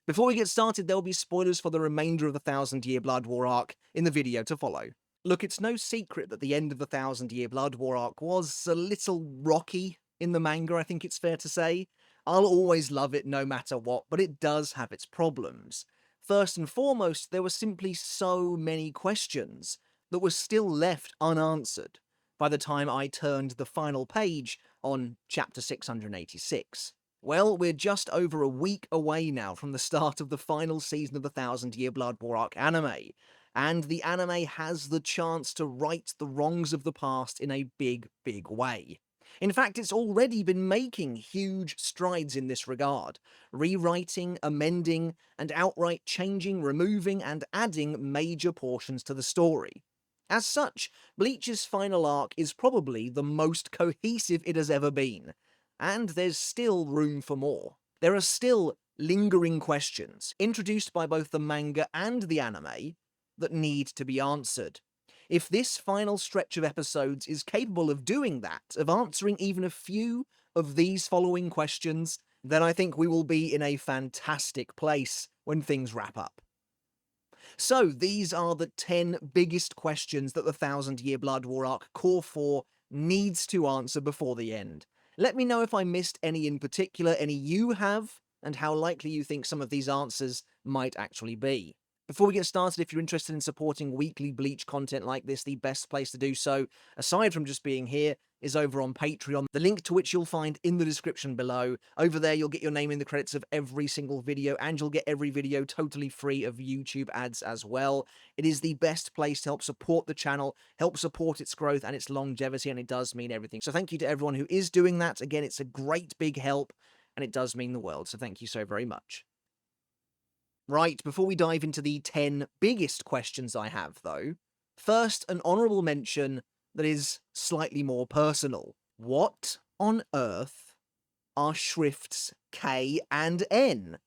Before we get started, there will be spoilers for the remainder of the Thousand Year Blood War arc in the video to follow. Look, it's no secret that the end of the Thousand Year Blood War arc was a little rocky in the manga, I think it's fair to say. I'll always love it no matter what, but it does have its problems. First and foremost, there were simply so many questions that were still left unanswered by the time I turned the final page on chapter 686. Well, we're just over a week away now from the start of the final season of the Thousand Year Blood War arc anime, and the anime has the chance to right the wrongs of the past in a big, big way. In fact, it's already been making huge strides in this regard, rewriting, amending, and outright changing, removing, and adding major portions to the story. As such, Bleach's final arc is probably the most cohesive it has ever been, and there's still room for more. There are still lingering questions, introduced by both the manga and the anime, that need to be answered. If this final stretch of episodes is capable of doing that, of answering even a few of these following questions, then I think we will be in a fantastic place when things wrap up. So, these are the 10 biggest questions that the Thousand Year Blood War arc Core 4 needs to answer before the end. Let me know if I missed any in particular, any you have, and how likely you think some of these answers might actually be. Before we get started, if you're interested in supporting weekly Bleach content like this, the best place to do so, aside from just being here, is over on Patreon, the link to which you'll find in the description below. Over there, you'll get your name in the credits of every single video, and you'll get every video totally free of YouTube ads as well. It is the best place to help support the channel, help support its growth and its longevity, and it does mean everything. So thank you to everyone who is doing that. Again, it's a great big help, and it does mean the world, so thank you so very much. Right, before we dive into the 10 biggest questions I have, though, first, an honourable mention that is slightly more personal. What on earth are shrifts K and N?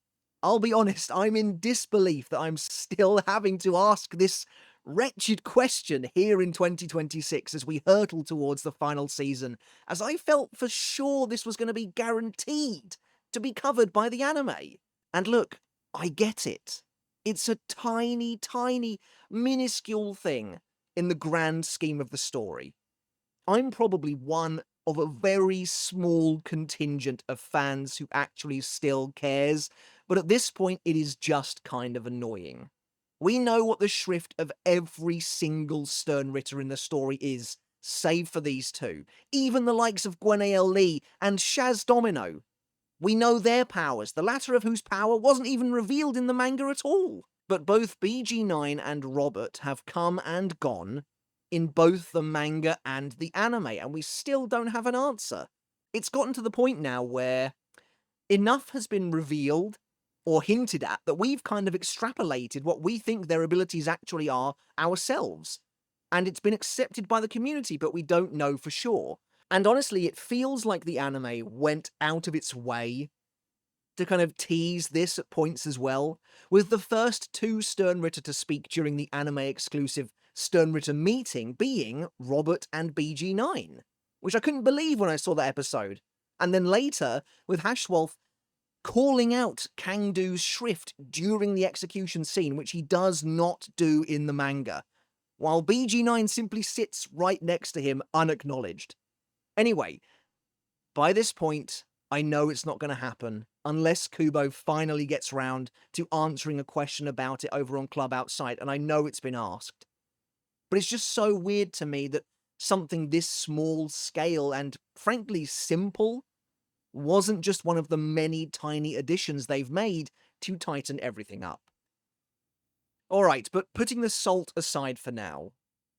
I'll be honest, I'm in disbelief that I'm still having to ask this wretched question here in 2026 as we hurtle towards the final season, as I felt for sure this was going to be guaranteed to be covered by the anime. And look, I get it. It's a tiny, tiny, minuscule thing in the grand scheme of the story. I'm probably one of a very small contingent of fans who actually still cares, but at this point it is just kind of annoying. We know what the shrift of every single Sternritter in the story is, save for these two. Even the likes of Gwenael Lee and Shaz Domino. We know their powers, the latter of whose power wasn't even revealed in the manga at all. But both BG9 and Robert have come and gone in both the manga and the anime, and we still don't have an answer. It's gotten to the point now where enough has been revealed or hinted at that we've kind of extrapolated what we think their abilities actually are ourselves. And it's been accepted by the community, but we don't know for sure. And honestly, it feels like the anime went out of its way to kind of tease this at points as well, with the first two Sternritter to speak during the anime-exclusive Sternritter meeting being Robert and BG9, which I couldn't believe when I saw that episode. And then later, with Hashwolf calling out Kangdu's shrift during the execution scene, which he does not do in the manga, while BG9 simply sits right next to him unacknowledged. Anyway, by this point, I know it's not going to happen unless Kubo finally gets round to answering a question about it over on Club Outside, and I know it's been asked. But it's just so weird to me that something this small scale and frankly simple wasn't just one of the many tiny additions they've made to tighten everything up. Alright, but putting the salt aside for now,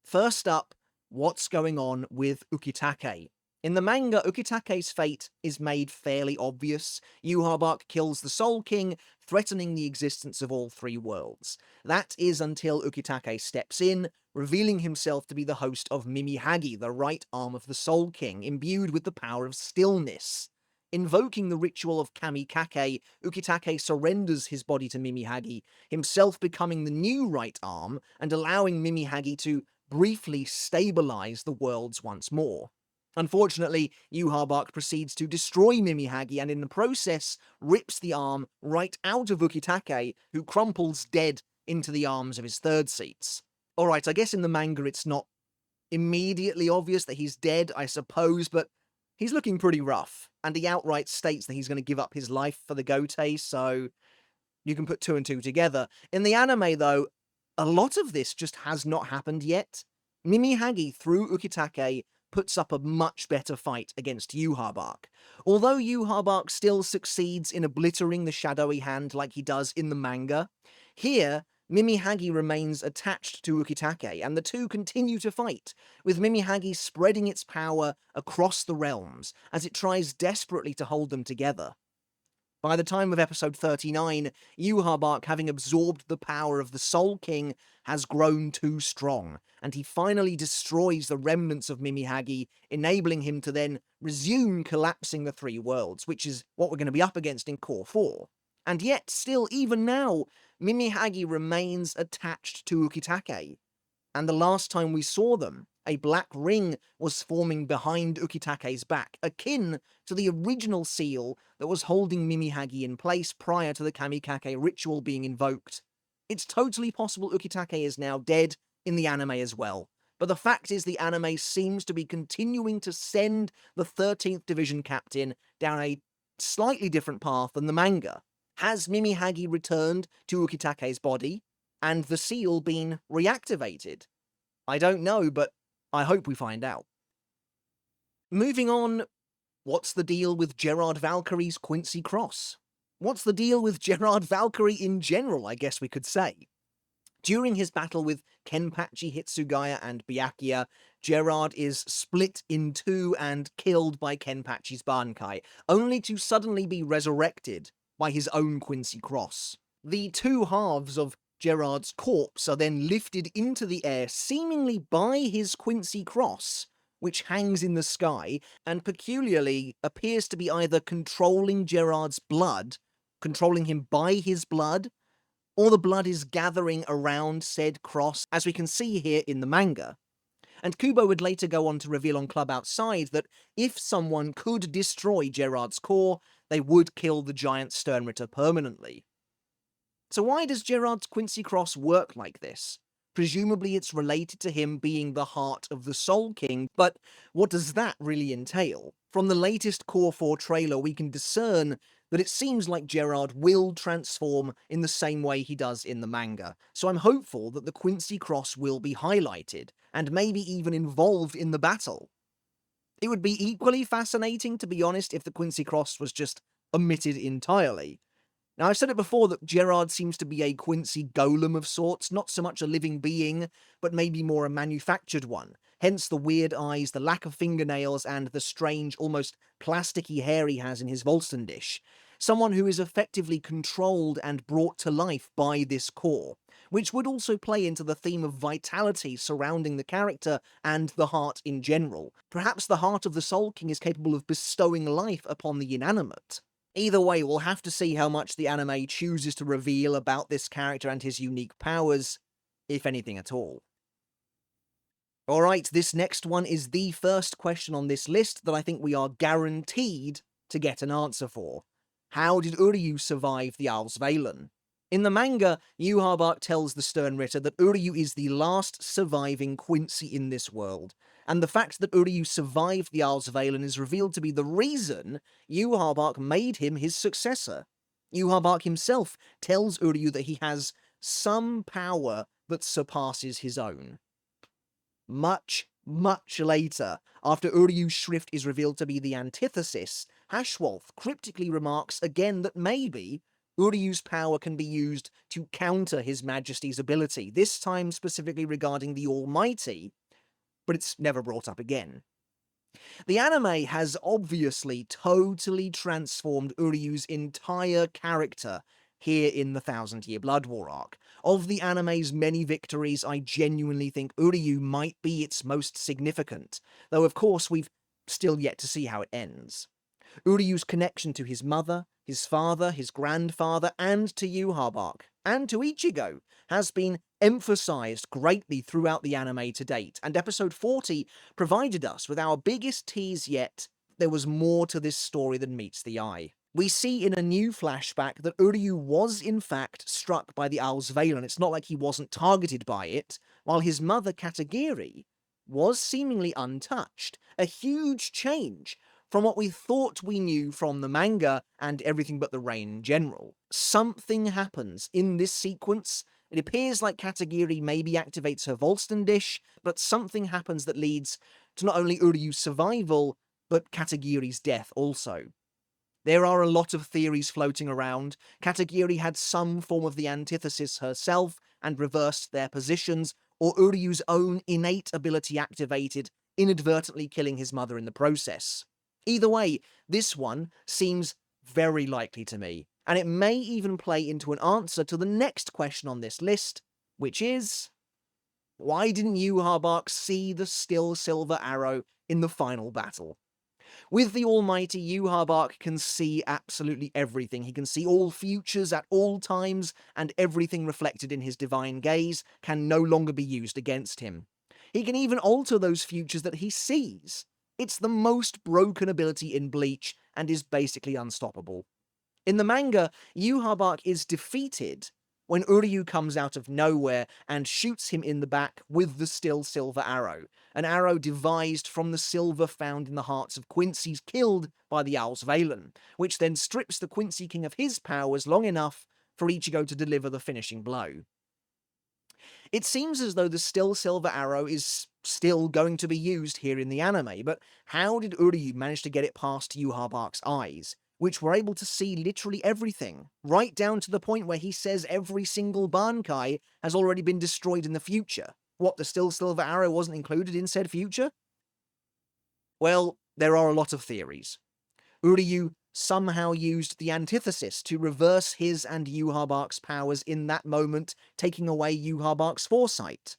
first up, what's going on with Ukitake? In the manga, Ukitake's fate is made fairly obvious. Yhwach kills the Soul King, threatening the existence of all three worlds. That is until Ukitake steps in, revealing himself to be the host of Mimihagi, the right arm of the Soul King, imbued with the power of stillness. Invoking the ritual of Kamikake, Ukitake surrenders his body to Mimihagi, himself becoming the new right arm and allowing Mimihagi to briefly stabilize the worlds once more. Unfortunately, Yhwach proceeds to destroy Mimihagi and in the process rips the arm right out of Ukitake, who crumples dead into the arms of his third seats. Alright, I guess in the manga it's not immediately obvious that he's dead, I suppose, but he's looking pretty rough, and he outright states that he's going to give up his life for the Gote, so you can put two and two together. In the anime, though, a lot of this just has not happened yet. Mimihagi, through Ukitake, puts up a much better fight against Yhwach. Although Yhwach still succeeds in obliterating the shadowy hand like he does in the manga, here, Mimihagi remains attached to Ukitake, and the two continue to fight, with Mimihagi spreading its power across the realms as it tries desperately to hold them together. By the time of episode 39, Yhwach, having absorbed the power of the Soul King, has grown too strong, and he finally destroys the remnants of Mimihagi, enabling him to then resume collapsing the three worlds, which is what we're going to be up against in Cour 4. And yet, still, even now, Mimihagi remains attached to Ukitake. And the last time we saw them, a black ring was forming behind Ukitake's back, akin to the original seal that was holding Mimihagi in place prior to the Kamikake ritual being invoked. It's totally possible Ukitake is now dead in the anime as well, but the fact is the anime seems to be continuing to send the 13th Division captain down a slightly different path than the manga. Has Mimihagi returned to Ukitake's body, and the seal been reactivated? I don't know, but I hope we find out. Moving on, what's the deal with Gerard Valkyrie's Quincy Cross? What's the deal with Gerard Valkyrie in general, I guess we could say? During his battle with Kenpachi Hitsugaya and Byakuya, Gerard is split in two and killed by Kenpachi's Bankai, only to suddenly be resurrected by his own Quincy Cross. The two halves of Gerard's corpse are then lifted into the air seemingly by his Quincy Cross, which hangs in the sky and peculiarly appears to be either controlling Gerard's blood, controlling him by his blood, or the blood is gathering around said cross, as we can see here in the manga. And Kubo would later go on to reveal on Club Outside that if someone could destroy Gerard's core, they would kill the giant Sternritter permanently. So why does Gerard's Quincy Cross work like this? Presumably it's related to him being the heart of the Soul King, but what does that really entail? From the latest Cour 4 trailer, we can discern that it seems like Gerard will transform in the same way he does in the manga, so I'm hopeful that the Quincy Cross will be highlighted, and maybe even involved in the battle. It would be equally fascinating, to be honest, if the Quincy Cross was just omitted entirely. Now, I've said it before that Gerard seems to be a Quincy golem of sorts, not so much a living being, but maybe more a manufactured one. Hence the weird eyes, the lack of fingernails, and the strange, almost plasticky hair he has in his Volston dish. Someone who is effectively controlled and brought to life by this core, which would also play into the theme of vitality surrounding the character and the heart in general. Perhaps the heart of the Soul King is capable of bestowing life upon the inanimate. Either way, we'll have to see how much the anime chooses to reveal about this character and his unique powers, if anything at all. Alright, this next one is the first question on this list that I think we are guaranteed to get an answer for. How did Uryu survive the Alsvalen? In the manga, Yhwach tells the Sternritter that Uryu is the last surviving Quincy in this world, and the fact that Uryu survived the Alsvalen is revealed to be the reason Yhwach made him his successor. Yhwach himself tells Uryu that he has some power that surpasses his own. Much later, after Uryu's shrift is revealed to be the antithesis, Hashwolf cryptically remarks again that maybe Uryu's power can be used to counter his majesty's ability, this time specifically regarding the Almighty, but it's never brought up again. The anime has obviously totally transformed Uryu's entire character here in the 1000-Year Blood War arc. Of the anime's many victories, I genuinely think Uryu might be its most significant, though of course we've still yet to see how it ends. Uryu's connection to his mother, his father, his grandfather, and to Yhwach, and to Ichigo, has been emphasized greatly throughout the anime to date, and episode 40 provided us with our biggest tease yet. There was more to this story than meets the eye. We see in a new flashback that Uryu was in fact struck by the Owl's Veil, and it's not like he wasn't targeted by it, while his mother Katagiri was seemingly untouched. A huge change from what we thought we knew from the manga and everything but the rain in general. Something happens in this sequence. It appears like Katagiri maybe activates her Volston dish, but something happens that leads to not only Uryu's survival, but Katagiri's death also. There are a lot of theories floating around. Katagiri had some form of the antithesis herself and reversed their positions, or Uryu's own innate ability activated, inadvertently killing his mother in the process. Either way, this one seems very likely to me, and it may even play into an answer to the next question on this list, which is, why didn't Yhwach see the still silver arrow in the final battle? With the almighty, Yhwach can see absolutely everything. He can see all futures at all times, and everything reflected in his divine gaze can no longer be used against him. He can even alter those futures that he sees. It's the most broken ability in Bleach, and is basically unstoppable. In the manga, Yhwach is defeated when Uryu comes out of nowhere and shoots him in the back with the still silver arrow, an arrow devised from the silver found in the hearts of Quincy's killed by the Owl's Valen, which then strips the Quincy King of his powers long enough for Ichigo to deliver the finishing blow. It seems as though the still silver arrow is still going to be used here in the anime, but how did Uryu manage to get it past Yhwach's eyes, which were able to see literally everything, right down to the point where he says every single Bankai has already been destroyed in the future? What, the still silver arrow wasn't included in said future? Well, there are a lot of theories. Uryu somehow used the antithesis to reverse his and Yhwach's powers in that moment, taking away Yhwach's foresight.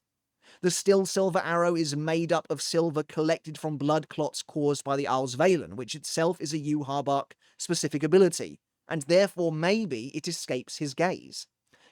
The still silver arrow is made up of silver collected from blood clots caused by the Owl's Valen, which itself is a Yhwach specific ability, and therefore maybe it escapes his gaze.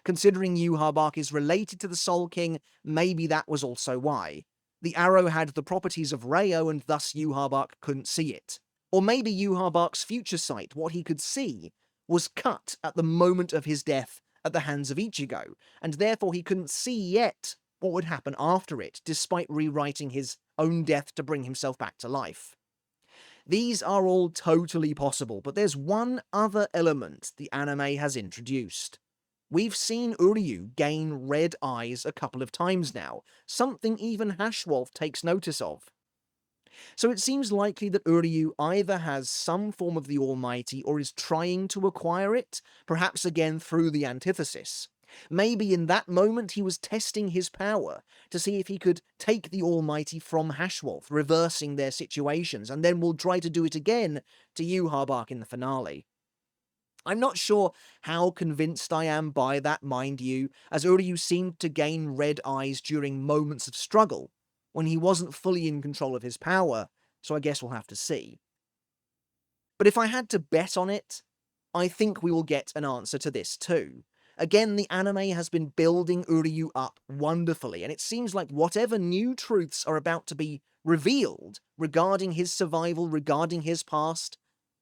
Considering Yhwach is related to the Soul King, maybe that was also why. The arrow had the properties of Rayo, and thus Yhwach couldn't see it. Or maybe Yhwach's future sight, what he could see, was cut at the moment of his death at the hands of Ichigo, and therefore he couldn't see yet what would happen after it, despite rewriting his own death to bring himself back to life. These are all totally possible, but there's one other element the anime has introduced. We've seen Uryu gain red eyes a couple of times now, something even Hashwolf takes notice of. So it seems likely that Uryu either has some form of the Almighty or is trying to acquire it, perhaps again through the antithesis. Maybe in that moment he was testing his power to see if he could take the Almighty from Hashwolf, reversing their situations, and then will try to do it again to Yhwach in the finale. I'm not sure how convinced I am by that, mind you, as Uryu seemed to gain red eyes during moments of struggle, when he wasn't fully in control of his power, so I guess we'll have to see. But if I had to bet on it, I think we will get an answer to this too. Again, the anime has been building Uryu up wonderfully, and it seems like whatever new truths are about to be revealed regarding his survival, regarding his past,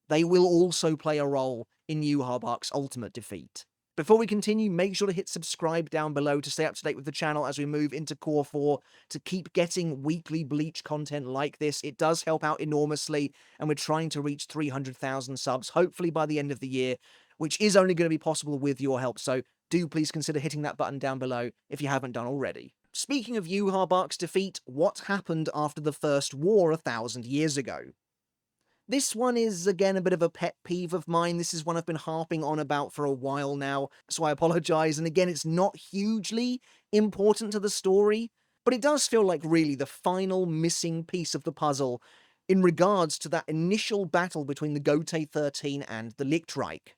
they will also play a role in Yhwach's ultimate defeat. Before we continue, make sure to hit subscribe down below to stay up to date with the channel as we move into Cour 4 to keep getting weekly Bleach content like this. It does help out enormously, and we're trying to reach 300,000 subs, hopefully by the end of the year, which is only going to be possible with your help, so do please consider hitting that button down below if you haven't done already. Speaking of Yhwach's defeat, what happened after the first war 1,000 years ago? This one is, again, a bit of a pet peeve of mine. This is one I've been harping on about for a while now, so I apologise. And again, it's not hugely important to the story, but it does feel like really the final missing piece of the puzzle in regards to that initial battle between the Gotei 13 and the Lichtreich.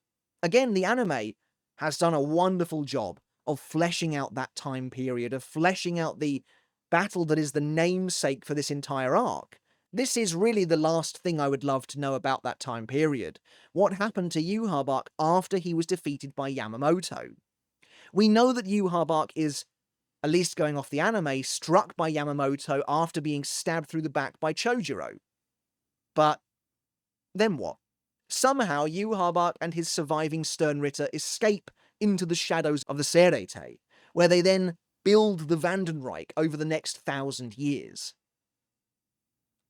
Again, the anime has done a wonderful job of fleshing out that time period, of fleshing out the battle that is the namesake for this entire arc. This is really the last thing I would love to know about that time period. What happened to Yhwach after he was defeated by Yamamoto? We know that Yhwach is, at least going off the anime, struck by Yamamoto after being stabbed through the back by Chojuro. But then what? Somehow Yhwach and his surviving Sternritter escape into the shadows of the Serete, where they then build the Vandenreich over the next 1,000 years.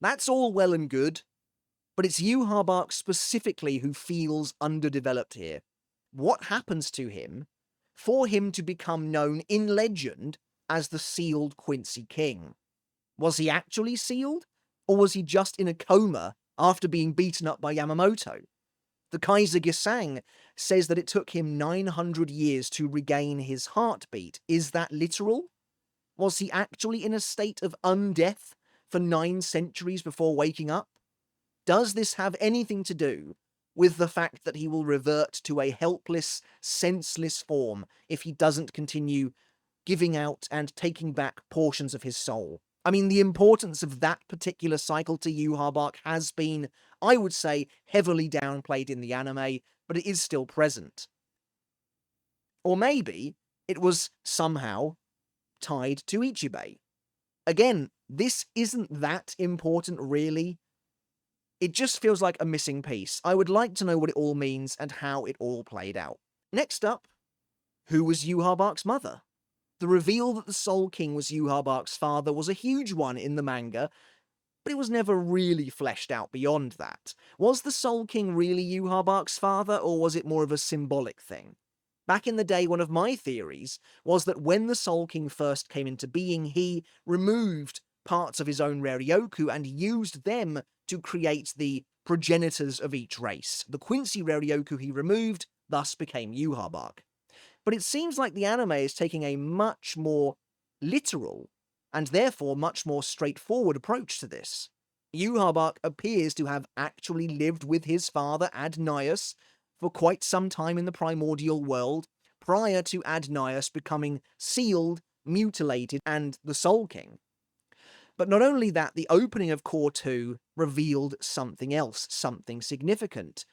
That's all well and good, but it's Yhwach specifically who feels underdeveloped here. What happens to him for him to become known in legend as the sealed Quincy King? Was he actually sealed, or was he just in a coma after being beaten up by Yamamoto? The Kaiser Gisang says that it took him 900 years to regain his heartbeat. Is that literal? Was he actually in a state of undeath for 9 centuries before waking up? Does this have anything to do with the fact that he will revert to a helpless, senseless form if he doesn't continue giving out and taking back portions of his soul? I mean, the importance of that particular cycle to Yhwach has been, I would say, heavily downplayed in the anime, but it is still present. Or maybe it was somehow tied to Ichibe. Again, this isn't that important, really. It just feels like a missing piece. I would like to know what it all means and how it all played out. Next up, who was Yhwach's mother? The reveal that the Soul King was Yhwach's father was a huge one in the manga, but it was never really fleshed out beyond that. Was the Soul King really Yhwach's father, or was it more of a symbolic thing? Back in the day, one of my theories was that when the Soul King first came into being, he removed parts of his own Reryoku and used them to create the progenitors of each race. The Quincy Reryoku he removed thus became Yhwach. But it seems like the anime is taking a much more literal and therefore much more straightforward approach to this. Yhwach appears to have actually lived with his father Adnias for quite some time in the primordial world, prior to Adnias becoming sealed, mutilated, and the Soul King. But not only that, the opening of Cour 2 revealed something else, something significant.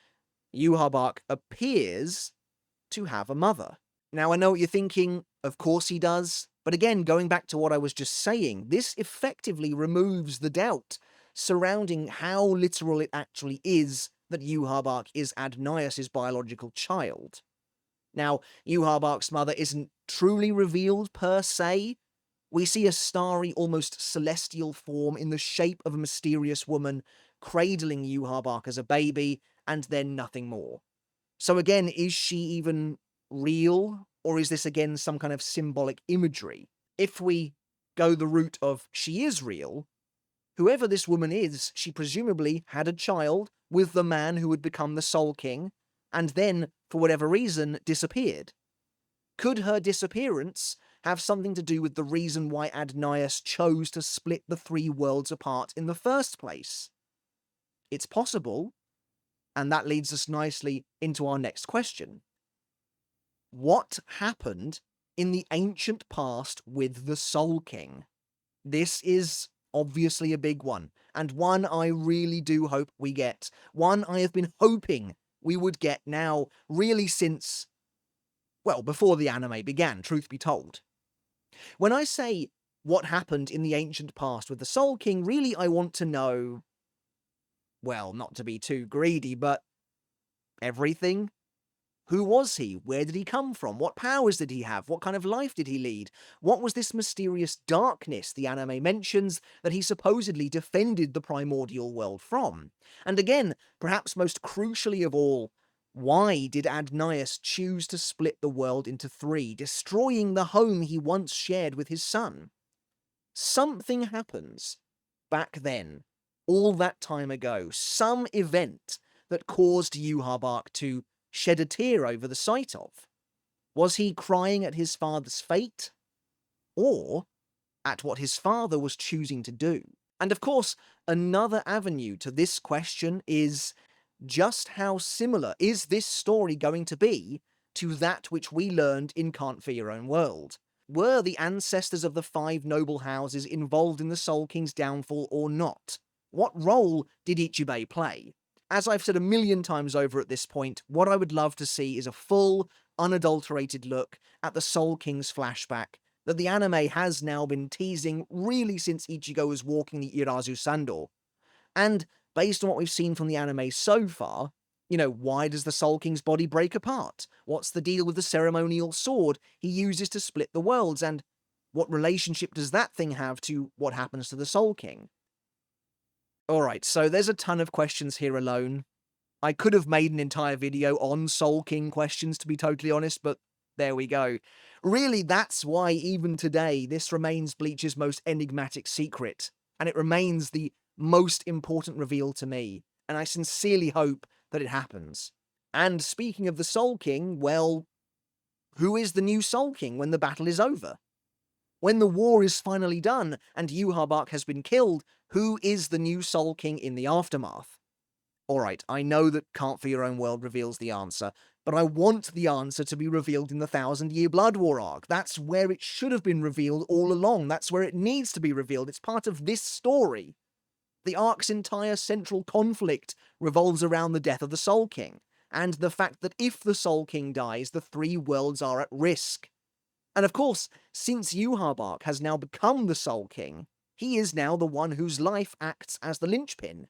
Yhwach appears to have a mother. Now, I know what you're thinking, of course he does, but again, going back to what I was just saying, this effectively removes the doubt surrounding how literal it actually is that Yhwach is Adnias' biological child. Now, Yhwach's mother isn't truly revealed per se. We see a starry, almost celestial form in the shape of a mysterious woman cradling Yhwach as a baby, and then nothing more. So again, is she even real, or is this again some kind of symbolic imagery? If we go the route of she is real, whoever this woman is, she presumably had a child with the man who would become the Soul King, and then, for whatever reason, disappeared. Could her disappearance have something to do with the reason why Adnias chose to split the 3 worlds apart in the first place? It's possible, and that leads us nicely into our next question. What happened in the ancient past with the Soul King? This is obviously a big one, and one I really do hope we get. One I have been hoping we would get now, really since, well, before the anime began, truth be told. When I say what happened in the ancient past with the Soul King, really I want to know, well, not to be too greedy, but everything. Who was he? Where did he come from? What powers did he have? What kind of life did he lead? What was this mysterious darkness the anime mentions that he supposedly defended the primordial world from? And again, perhaps most crucially of all, why did Adnias choose to split the world into 3, destroying the home he once shared with his son? Something happens back then, all that time ago, some event that caused Yhwach to shed a tear over the sight of. Was he crying at his father's fate? Or at what his father was choosing to do? And of course, another avenue to this question is just how similar is this story going to be to that which we learned in Can't Fear Your Own World? Were the ancestors of the 5 noble houses involved in the Soul King's downfall or not? What role did Ichibei play? As I've said a million times over at this point, what I would love to see is a full, unadulterated look at the Soul King's flashback that the anime has now been teasing really since Ichigo was walking the Irazu Sandor. And based on what we've seen from the anime so far, why does the Soul King's body break apart? What's the deal with the ceremonial sword he uses to split the worlds? And what relationship does that thing have to what happens to the Soul King? Alright, so there's a ton of questions here alone. I could have made an entire video on Soul King questions, to be totally honest, but there we go. Really, that's why even today this remains Bleach's most enigmatic secret, and it remains the most important reveal to me, and I sincerely hope that it happens. And speaking of the Soul King, well, who is the new Soul King when the battle is over? When the war is finally done and Yhwach has been killed, who is the new Soul King in the aftermath? Alright, I know that Can't For Your Own World reveals the answer, but I want the answer to be revealed in the 1,000-Year Blood War arc. That's where it should have been revealed all along. That's where it needs to be revealed. It's part of this story. The arc's entire central conflict revolves around the death of the Soul King, and the fact that if the Soul King dies, the three worlds are at risk. And of course, since Yhwach has now become the Soul King, he is now the one whose life acts as the linchpin.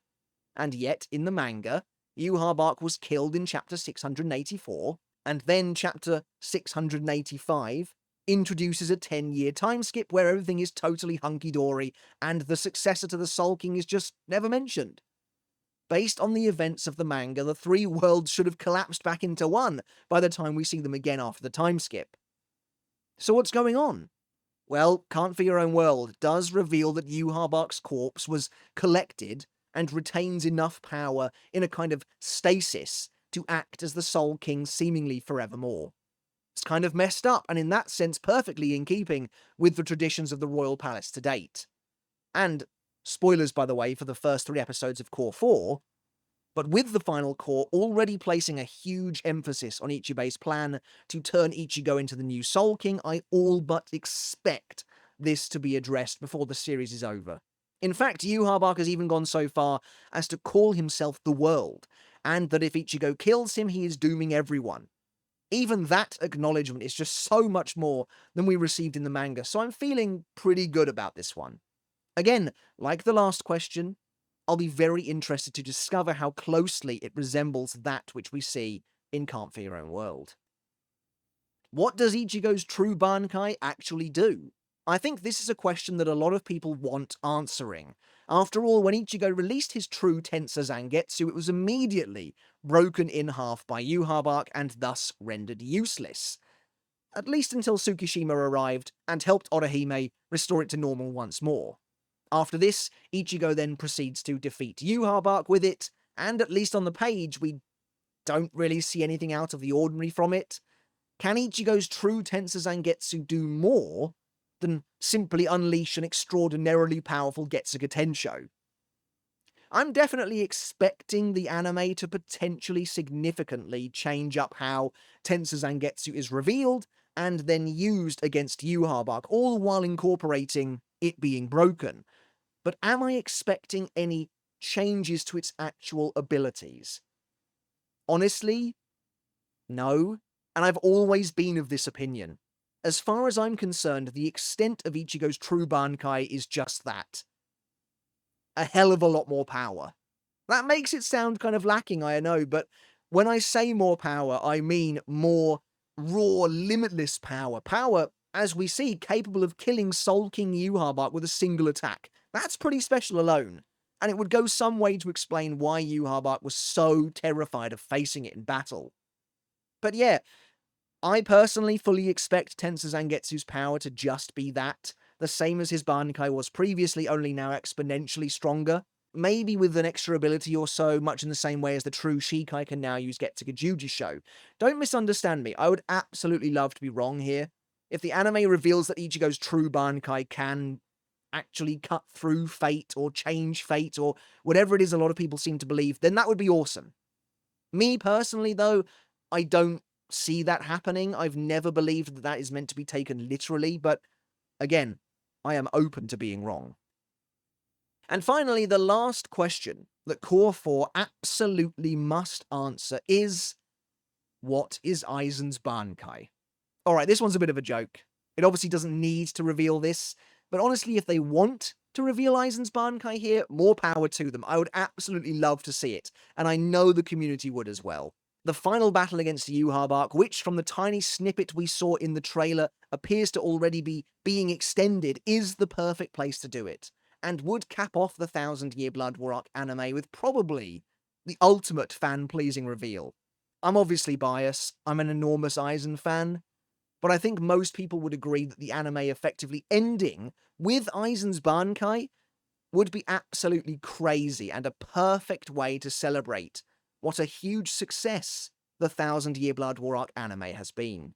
And yet, in the manga, Yhwach was killed in chapter 684, and then chapter 685 introduces a 10-year time skip where everything is totally hunky-dory, and the successor to the Soul King is just never mentioned. Based on the events of the manga, the three worlds should have collapsed back into one by the time we see them again after the time skip. So what's going on? Well, Can't For Your Own World does reveal that Yhwach's corpse was collected and retains enough power in a kind of stasis to act as the Soul King seemingly forevermore. It's kind of messed up, and in that sense perfectly in keeping with the traditions of the Royal Palace to date. And, spoilers by the way for the first 3 episodes of Cour 4, but with the final Cour already placing a huge emphasis on Ichibei's plan to turn Ichigo into the new Soul King, I all but expect this to be addressed before the series is over. In fact, Yhwach has even gone so far as to call himself the World, and that if Ichigo kills him, he is dooming everyone. Even that acknowledgement is just so much more than we received in the manga, so I'm feeling pretty good about this one. Again, like the last question, I'll be very interested to discover how closely it resembles that which we see in Can't For Your Own World. What does Ichigo's true Bankai actually do? I think this is a question that a lot of people want answering. After all, when Ichigo released his true Tensei Zangetsu, it was immediately broken in half by Yhwach and thus rendered useless. At least until Tsukishima arrived and helped Orihime restore it to normal once more. After this, Ichigo then proceeds to defeat Yhwach with it, and at least on the page, we don't really see anything out of the ordinary from it. Can Ichigo's true Tensei Zangetsu do more than simply unleash an extraordinarily powerful Getsuga Tensho? I'm definitely expecting the anime to potentially significantly change up how Tensei Zangetsu is revealed and then used against Yhwach, all while incorporating it being broken. But am I expecting any changes to its actual abilities? Honestly, no, and I've always been of this opinion. As far as I'm concerned, the extent of Ichigo's true Bankai is just that. A hell of a lot more power. That makes it sound kind of lacking, I know, but when I say more power, I mean more raw, limitless power. Power, as we see, capable of killing Soul King Yhwach with a single attack. That's pretty special alone, and it would go some way to explain why Yhwach was so terrified of facing it in battle. But yeah, I personally fully expect Tensei Zangetsu's power to just be that, the same as his Bankai was previously, only now exponentially stronger. Maybe with an extra ability or so, much in the same way as the true Shikai can now use Getsuga Jujisho. Don't misunderstand me, I would absolutely love to be wrong here. If the anime reveals that Ichigo's true Bankai can actually cut through fate or change fate or whatever it is a lot of people seem to believe, then that would be awesome. Me personally, though, I don't see that happening. I've never believed that that is meant to be taken literally, but again, I am open to being wrong. And finally, the last question that Core 4 absolutely must answer is, what is Aizen's Bankai? Alright, this one's a bit of a joke. It obviously doesn't need to reveal this, but honestly, if they want to reveal Aizen's Bankai here, more power to them. I would absolutely love to see it, and I know the community would as well. The final battle against Yhwach, which from the tiny snippet we saw in the trailer appears to already be being extended, is the perfect place to do it, and would cap off the 1000-Year Blood War Arc anime with probably the ultimate fan-pleasing reveal. I'm obviously biased, I'm an enormous Aizen fan, but I think most people would agree that the anime effectively ending with Aizen's Bankai would be absolutely crazy and a perfect way to celebrate what a huge success the 1000-Year Blood War Arc anime has been.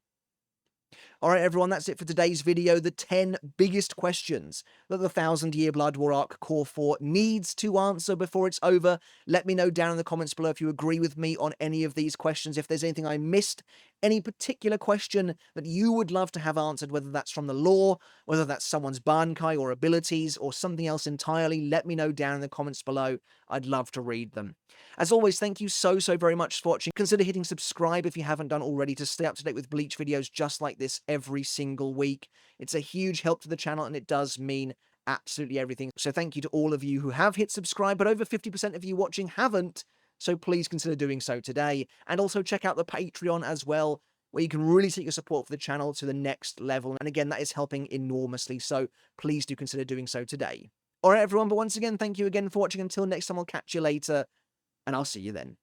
Alright everyone, that's it for today's video, the 10 biggest questions that the 1000-Year Blood War Arc Core 4 needs to answer before it's over. Let me know down in the comments below if you agree with me on any of these questions, if there's anything I missed, any particular question that you would love to have answered, whether that's from the lore, whether that's someone's Bankai or abilities, or something else entirely, let me know down in the comments below. I'd love to read them. As always, thank you so very much for watching. Consider hitting subscribe if you haven't done already to stay up to date with Bleach videos just like this every single week. It's a huge help to the channel and it does mean absolutely everything. So thank you to all of you who have hit subscribe, but over 50% of you watching haven't, so please consider doing so today. And also check out the Patreon as well, where you can really take your support for the channel to the next level. And again, that is helping enormously, so please do consider doing so today. Alright everyone, but once again, thank you again for watching. Until next time, I'll catch you later, and I'll see you then.